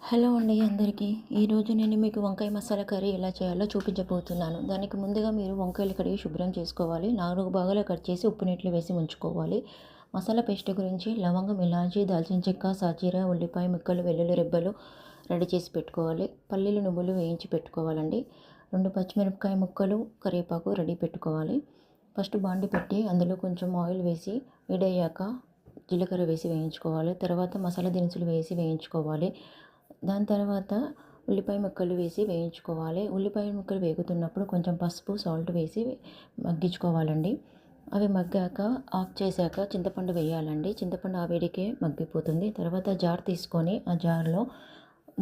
Hello అండి అందరికీ. ఈరోజు నేను మీకు వంకాయ మసాలా కర్రీ ఎలా చేయాలో చూపించబోతున్నాను. దానికి ముందుగా మీరు వంకాయలు కడిగి శుభ్రం చేసుకోవాలి. 4 భాగాలు కట్ చేసి ఉప్పు నీటిలో వేసి ఉంచుకోవాలి. మసాలా పేస్ట్ గురించి లవంగం, ఇలాచీ, దాల్చిన చెక్క, సాజీర, ఉల్లిపాయ ముక్కలు, వెల్లుల్లి రెబ్బలు రెడీ చేసి పెట్టుకోవాలి. పల్లీలు, నువ్వులు వేయించి పెట్టుకోవాలండి. 2 పచ్చిమిరపకాయ ముక్కలు, కరివేపాకు రెడీ పెట్టుకోవాలి. ఫస్ట్ బాండి పెట్టి అందులో కొంచెం ఆయిల్ వేసి వేడయ్యాక జీలకర్ర వేసి వేయించుకోవాలి. తర్వాత మసాలా దినుసులు వేసి వేయించుకోవాలి. దాని తర్వాత ఉల్లిపాయ ముక్కలు వేసి వేయించుకోవాలి. ఉల్లిపాయ ముక్కలు వేగుతున్నప్పుడు కొంచెం పసుపు, సాల్ట్ వేసి మగ్గించుకోవాలండి. అవి మగ్గాక ఆఫ్ చేశాక చింతపండు వేయాలండి. చింతపండు ఆ వేడికే మగ్గిపోతుంది. తర్వాత జార్ తీసుకొని ఆ జార్లో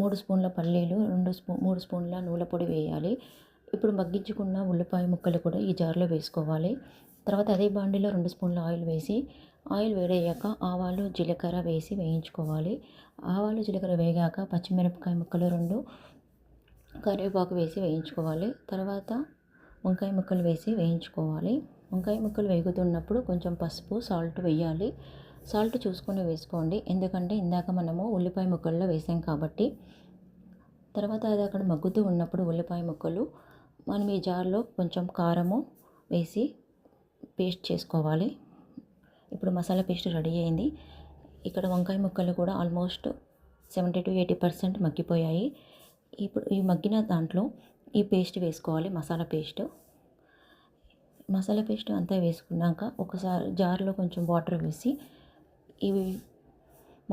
3 స్పూన్ల పల్లీలు, 3 స్పూన్ల నువ్వుల పొడి వేయాలి. ఇప్పుడు మగ్గించుకున్న ఉల్లిపాయ ముక్కలు కూడా ఈ జార్లో వేసుకోవాలి. తర్వాత అదే బాండిలో 2 స్పూన్ల ఆయిల్ వేసి ఆయిల్ వేడయ్యాక ఆవాలు, జీలకర్ర వేసి వేయించుకోవాలి. ఆవాలు, జీలకర్ర వేగాక పచ్చిమిరపకాయ ముక్కలు 2, కరివేపాకు వేసి వేయించుకోవాలి. తర్వాత వంకాయ ముక్కలు వేసి వేయించుకోవాలి. వంకాయ ముక్కలు వేగుతున్నప్పుడు కొంచెం పసుపు, సాల్ట్ వేయాలి. సాల్ట్ చూసుకొని వేసుకోండి, ఎందుకంటే ఇందాక మనము ఉల్లిపాయ ముక్కల్లో వేసాం కాబట్టి. తర్వాత అది అక్కడ మగ్గుతూ ఉన్నప్పుడు ఉల్లిపాయ ముక్కలు మనం ఈ జార్లో కొంచెం కారము వేసి పేస్ట్ చేసుకోవాలి. ఇప్పుడు మసాలా పేస్ట్ రెడీ అయింది. ఇక్కడ వంకాయ ముక్కలు కూడా ఆల్మోస్ట్ 70-80% మగ్గిపోయాయి. ఇప్పుడు ఈ మగ్గిన దాంట్లో ఈ పేస్ట్ వేసుకోవాలి. మసాలా పేస్ట్ అంతా వేసుకున్నాక ఒకసారి జార్లో కొంచెం వాటర్ వేసి ఇవి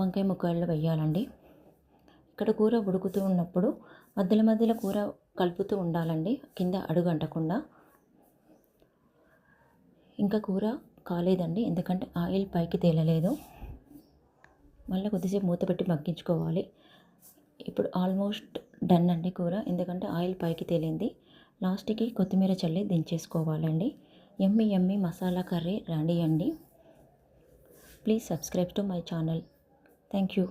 వంకాయ ముక్కల్లో వేయాలండి. ఇక్కడ కూర ఉడుకుతూ ఉన్నప్పుడు మధ్యలో కూర కలుపుతూ ఉండాలండి, కింద అడుగు అంటకుండా. ఇంకా కూర కాలేదండి, ఎందుకంటే ఆయిల్ పైకి తేలలేదు. మళ్ళీ కొద్దిసేపు మూత పెట్టి మగ్గించుకోవాలి. ఇప్పుడు ఆల్మోస్ట్ డన్ అండి కూర, ఎందుకంటే ఆయిల్ పైకి తేలింది. లాస్ట్కి కొత్తిమీర చల్లి దించేసుకోవాలండి. యమ్మీ యమ్మీ మసాలా కర్రీ రెడీ అండి. Please subscribe to my channel. Thank you.